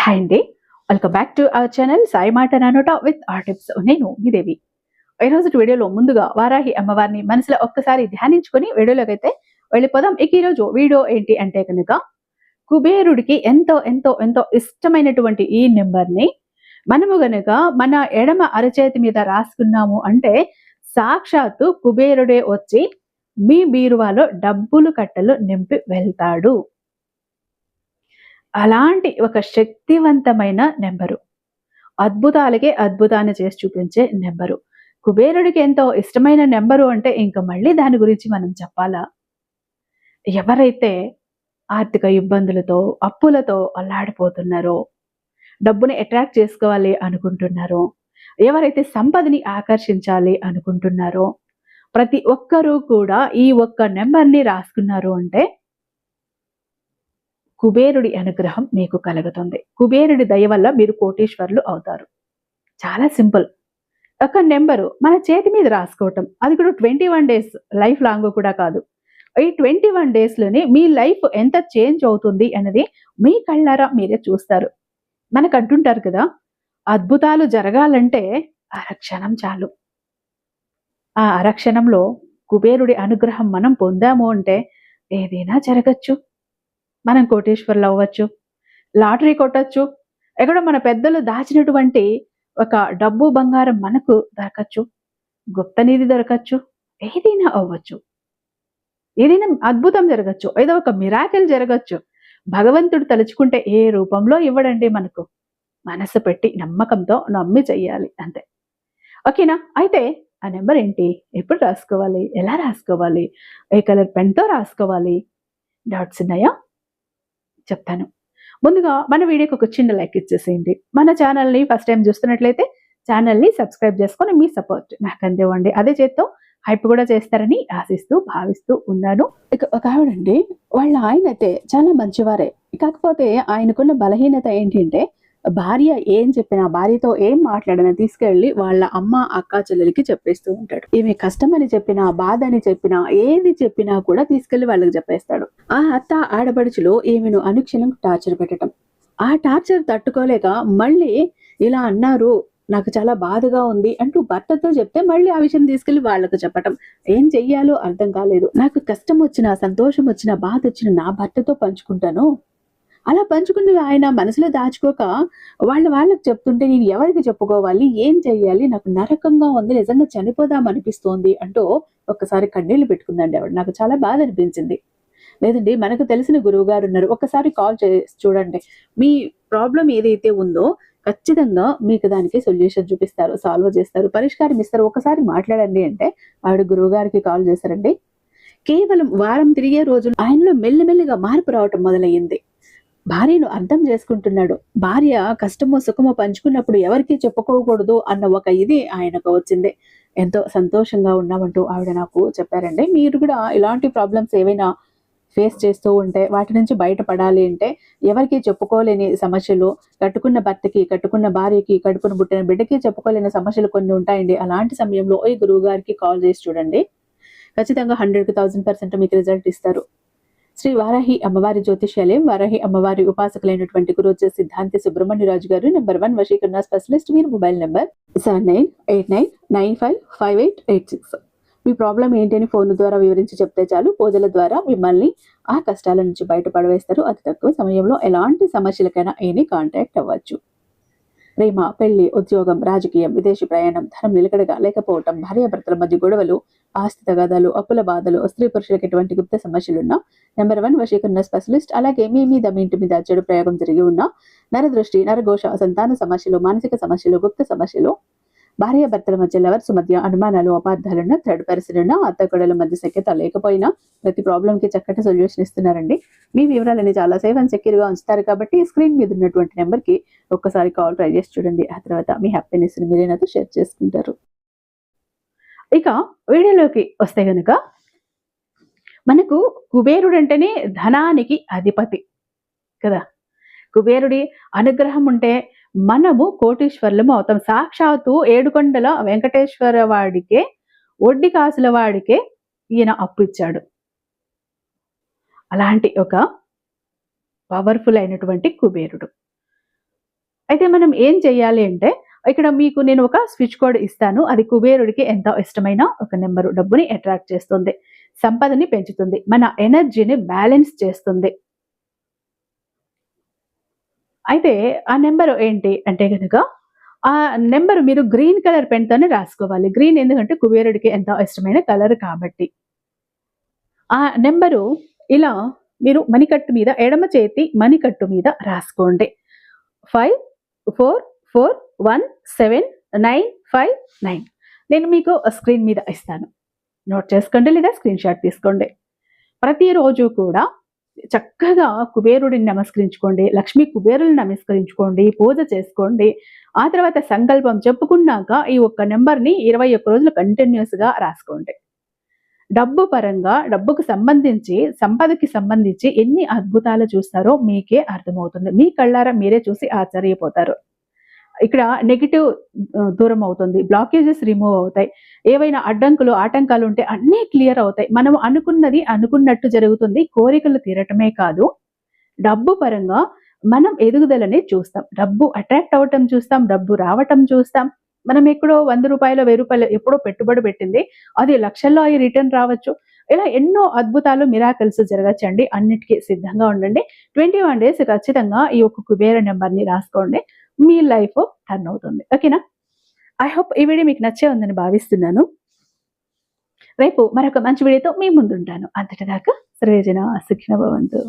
Hi అండి. Welcome back to our channel Sai మాట నానోట with are tips. నేను మీ దేవి. ఈరోజు వీడియోలో ముందుగా వారాహి అమ్మవారిని మనసులో ఒక్కసారి ధ్యానించుకొని వీడియోలోకైతే వెళ్ళిపోదాం. ఇక ఈరోజు వీడియో ఏంటి అంటే కనుక కుబేరుడికి ఎంతో ఎంతో ఎంతో ఇష్టమైనటువంటి ఈ నెంబర్ని మనము గనుక మన ఎడమ అరచేతి మీద రాసుకున్నాము అంటే సాక్షాత్తు కుబేరుడే వచ్చి మీ బీరువాలో డబ్బులు కట్టలు నింపి వెళ్తాడు. అలాంటి ఒక శక్తివంతమైన నెంబరు. అద్భుతాలకే అద్భుతాన్ని చేసి చూపించే నెంబరు. కుబేరుడికి ఎంతో ఇష్టమైన నెంబరు అంటే ఇంక మళ్ళీ దాని గురించి మనం చెప్పాలా? ఎవరైతే ఆర్థిక ఇబ్బందులతో, అప్పులతో అల్లాడిపోతున్నారో, డబ్బుని అట్రాక్ట్ చేసుకోవాలి అనుకుంటున్నారో, ఎవరైతే సంపదని ఆకర్షించాలి అనుకుంటున్నారో, ప్రతి ఒక్కరూ కూడా ఈ ఒక్క నెంబర్‌ని రాసుకున్నారు అంటే కుబేరుడి అనుగ్రహం మీకు కలుగుతుంది. కుబేరుడి దయ వల్ల మీరు కోటీశ్వరులు అవుతారు. చాలా సింపుల్. ఒక నెంబరు మన చేతి మీద రాసుకోవటం. అది కూడా 21 డేస్, లైఫ్ లాంగ్ కూడా కాదు. ఈ 21 డేస్‌లోనే మీ లైఫ్ ఎంత చేంజ్ అవుతుంది అన్నది మీ కళ్ళారా మీరే చూస్తారు. మనకంటుంటారు కదా! అద్భుతాలు జరగాలంటే అరక్షణం చాలు. ఆ అరక్షణంలో కుబేరుడి అనుగ్రహం మనం పొందాము అంటే ఏదైనా జరగచ్చు. మనం కోటీశ్వరులు అవ్వచ్చు. లాటరీ కొట్టొచ్చు. ఎక్కడో మన పెద్దలు దాచినటువంటి ఒక డబ్బు, బంగారం మనకు దొరకచ్చు. గుప్త నిధి దొరకచ్చు. ఏదైనా అవ్వచ్చు. ఏదైనా అద్భుతం జరగచ్చు. ఏదో ఒక మిరాకిల్ జరగచ్చు. భగవంతుడు తలుచుకుంటే ఏ రూపంలో ఇవ్వడండి మనకు. మనసు పెట్టి నమ్మకంతో నమ్మి చెయ్యాలి అంతే. ఓకేనా? అయితే ఆ నెంబర్ ఏంటి? ఎప్పుడు రాసుకోవాలి? ఎలా రాసుకోవాలి? ఏ కలర్ పెన్‌తో రాసుకోవాలి? డౌట్స్ ఉన్నాయా? చెప్తాను. ముందుగా మన వీడియోకి ఒక చిన్న లైక్ ఇచ్చేసేయండి. మన ఛానల్‌ని ఫస్ట్ టైం చూస్తున్నట్లయితే ఛానల్‌ని సబ్స్క్రైబ్ చేసుకొని మీ సపోర్ట్ నాకు అందివ్వండి. అదే చేత్తో హైప్ కూడా చేస్తారని ఆశిస్తూ, భావిస్తూ ఉన్నాను. ఇక ఒక ఆవిడండి, వాళ్ళ ఆయనైతే చాలా మంచివారే. కాకపోతే ఆయనకున్న బలహీనత ఏంటంటే భార్య ఏం చెప్పినా, భార్యతో ఏం మాట్లాడినా తీసుకెళ్ళి వాళ్ళ అమ్మ, అక్క, చెల్లెలకి చెప్పేస్తూ ఉంటాడు. ఈమె కష్టమని చెప్పినా, బాధ అని చెప్పినా, ఏది చెప్పినా కూడా తీసుకెళ్లి వాళ్ళకి చెప్పేస్తాడు. ఆ అత్త ఆడపడుచులు ఈమెను అనుక్షణం టార్చర్ పెట్టడం. ఆ టార్చర్ తట్టుకోలేక మళ్ళీ ఇలా అన్నారు, నాకు చాలా బాధగా ఉంది అంటూ భర్తతో చెప్తే మళ్ళీ ఆ విషయం తీసుకెళ్లి వాళ్ళకు చెప్పటం. ఏం చెయ్యాలో అర్థం కాలేదు. నాకు కష్టం వచ్చినా, సంతోషం వచ్చినా, బాధ వచ్చినా నా భర్తతో పంచుకుంటాను. అలా పంచుకున్నవి ఆయన మనసులో దాచుకోక వాళ్ళకి చెప్తుంటే నేను ఎవరికి చెప్పుకోవాలి? ఏం చెయ్యాలి? నాకు నరకంగా ఉంది. నిజంగా చనిపోదాం అనిపిస్తోంది అంటూ ఒక్కసారి కన్నీళ్లు పెట్టుకుందండి ఆవిడ. నాకు చాలా బాధ అనిపించింది. లేదండి, మనకు తెలిసిన గురువుగారు ఉన్నారు. ఒక్కసారి కాల్ చేసి చూడండి. మీ ప్రాబ్లం ఏదైతే ఉందో ఖచ్చితంగా మీకు దానికి సొల్యూషన్ చూపిస్తారు, సాల్వ్ చేస్తారు, పరిష్కారం ఇస్తారు. ఒకసారి మాట్లాడండి అంటే ఆవిడ గురువుగారికి కాల్ చేశారండి. కేవలం వారం తిరిగే రోజులు ఆయనలో మెల్లిమెల్లిగా మార్పు రావటం మొదలయ్యింది. భార్యను అర్థం చేసుకుంటున్నాడు. భార్య కష్టమో సుఖమో పంచుకున్నప్పుడు ఎవరికీ చెప్పుకోకూడదు అన్న ఒక ఇది ఆయనకు వచ్చింది. ఎంతో సంతోషంగా ఉన్నామంటూ ఆవిడ నాకు చెప్పారండి. మీరు కూడా ఇలాంటి ప్రాబ్లమ్స్ ఏవైనా ఫేస్ చేస్తూ ఉంటే వాటి నుంచి బయటపడాలి అంటే ఎవరికి చెప్పుకోలేని సమస్యలు, కట్టుకున్న భర్తకి, కట్టుకున్న భార్యకి, కడుపున పుట్టిన బిడ్డకి చెప్పుకోలేని సమస్యలు కొన్ని ఉంటాయండి. అలాంటి సమయంలో ఈ గురువు గారికి కాల్ చేసి చూడండి. ఖచ్చితంగా 100,000% మీకు రిజల్ట్ ఇస్తారు. శ్రీ వారాహి అమ్మవారి జ్యోతిష్యాలయం, వారాహి అమ్మవారి ఉపాసకులైనటువంటి గురూజీ సిద్ధాంతి సుబ్రహ్మణ్యరాజు గారు, నెంబర్ 1 వశీకరణ స్పెషలిస్ట్. వీరి మొబైల్ నెంబర్ 7989955886. మీ ప్రాబ్లం ఏంటని ఫోన్ ద్వారా వివరించి చెప్తే చాలు. పూజల ద్వారా మిమ్మల్ని ఆ కష్టాల నుంచి బయటపడవేస్తారు. అతి తక్కువ సమయంలో ఎలాంటి సమస్యలకైనా ఈయన్ని కాంటాక్ట్ అవ్వచ్చు. ప్రేమ, పెళ్లి, ఉద్యోగం, రాజకీయం, విదేశీ ప్రయాణం, ధనం నిలకడగా లేకపోవటం, భార్యాభర్తల మధ్య గొడవలు, ఆస్తి తగాదాలు, అప్పుల బాధలు, స్త్రీ పురుషులకు ఎటువంటి గుప్త సమస్యలున్నా నెంబర్ 1 వశీకరణ స్పెషలిస్ట్. అలాగే మీ మీద, మీ ఇంటి మీద చెడు ప్రయోగం జరిగి ఉన్న నరదృష్టి, నరఘోష, సంతాన సమస్యలు, మానసిక సమస్యలు, గుప్త సమస్యలు, భార్యాభర్తల మధ్య, లవర్స్ మధ్య అనుమానాలు, అపార్థాలున్న, థర్డ్ పర్సన్ ఉన్న, అత్తగొడల మధ్య సఖ్యత లేకపోయినా ప్రతి ప్రాబ్లం కి చక్కటి సొల్యూషన్ ఇస్తున్నారండి. మీ వివరాలని చాలా సేఫ్ అండ్ సెక్యూర్ గా ఉంచుతారు కాబట్టి స్క్రీన్ మీద ఉన్నటువంటి నెంబర్ కి ఒక్కసారి కాల్ ట్రై చేసి చూడండి. ఆ తర్వాత మీ హ్యాపీనెస్ ని మీరే నాతో షేర్ చేసుకుంటారు. ఇక వీడియోలోకి వస్తే గనుక మనకు కుబేరుడు అంటేనే ధనానికి అధిపతి కదా. కుబేరుడి అనుగ్రహం ఉంటే మనము కోటీశ్వరులము అవుతాం. సాక్షాత్తు ఏడుకొండల వెంకటేశ్వర వాడికే, ఒడ్డి కాసుల వాడికే ఈయన అప్పు ఇచ్చాడు. అలాంటి ఒక పవర్ఫుల్ అయినటువంటి కుబేరుడు. అయితే మనం ఏం చేయాలి అంటే, ఇక్కడ మీకు నేను ఒక స్విచ్ కోడ్ ఇస్తాను. అది కుబేరుడికి ఎంతో ఇష్టమైన ఒక నంబరు. డబ్బుని అట్రాక్ట్ చేస్తుంది. సంపదని పెంచుతుంది. మన ఎనర్జీని బ్యాలెన్స్ చేస్తుంది. అయితే ఆ నంబరు ఏంటి అంటే గనక, ఆ నంబరు మీరు గ్రీన్ కలర్ పెన్‌తోనే రాసుకోవాలి. గ్రీన్ ఎందుకంటే కుబేరుడికి ఎంతో ఇష్టమైన కలర్ కాబట్టి. ఆ నంబరు ఇలా మీరు మణికట్టు మీద ఎడమ చేతి మణికట్టు మీద రాసుకోండి. 5, 4, 4, 1, 7, 9, 5, 9. నేను మీకు స్క్రీన్ మీద ఇస్తాను. నోట్ చేసుకోండి లేదా స్క్రీన్‌షాట్ తీసుకోండి. ప్రతిరోజు కూడా చక్కగా కుబేరుడిని నమస్కరించుకోండి. లక్ష్మీ కుబేరులను నమస్కరించుకోండి. పూజ చేసుకోండి. ఆ తర్వాత సంకల్పం చెప్పుకున్నాక ఈ ఒక్క నంబర్‌ని 21 రోజులు కంటిన్యూయస్‌గా రాసుకోండి. డబ్బు పరంగా, డబ్బుకు సంబంధించి, సంపదకి సంబంధించి ఎన్ని అద్భుతాలు చూస్తారో మీకే అర్థమవుతుంది. మీ కళ్ళారా మీరే చూసి ఆశ్చర్యపోతారు. ఇక్కడ నెగెటివ్ దూరం అవుతుంది. బ్లాకేజెస్ రిమూవ్ అవుతాయి. ఏవైనా అడ్డంకులు, ఆటంకాలు ఉంటే అన్నీ క్లియర్ అవుతాయి. మనం అనుకున్నది అనుకున్నట్టు జరుగుతుంది. కోరికలు తీరటమే కాదు, డబ్బు పరంగా మనం ఎదుగుదలని చూస్తాం. డబ్బు అట్రాక్ట్ అవ్వటం చూస్తాం. డబ్బు రావటం చూస్తాం. మనం ఎక్కడో రూ. 100, రూ. 1000 ఎప్పుడో పెట్టుబడి పెట్టింది అది లక్షల్లో అయి రిటర్న్ రావచ్చు. ఇలా ఎన్నో అద్భుతాలు, మిరాకిల్స్ జరగొచ్చండి. అన్నిటికి సిద్ధంగా ఉండండి. 21 డేస్ ఖచ్చితంగా ఈ యొక్క కుబేర నంబర్‌ని రాసుకోండి. మీ లైఫ్ టర్న్ అవుతుంది. ఓకేనా? ఐ హోప్ ఈ వీడియో మీకు నచ్చే ఉందని భావిస్తున్నాను. రేపు మరొక మంచి వీడియోతో మీ ముందుంటాను. అంతటిదాకా సర్వేజన సుఖినో భవంతు.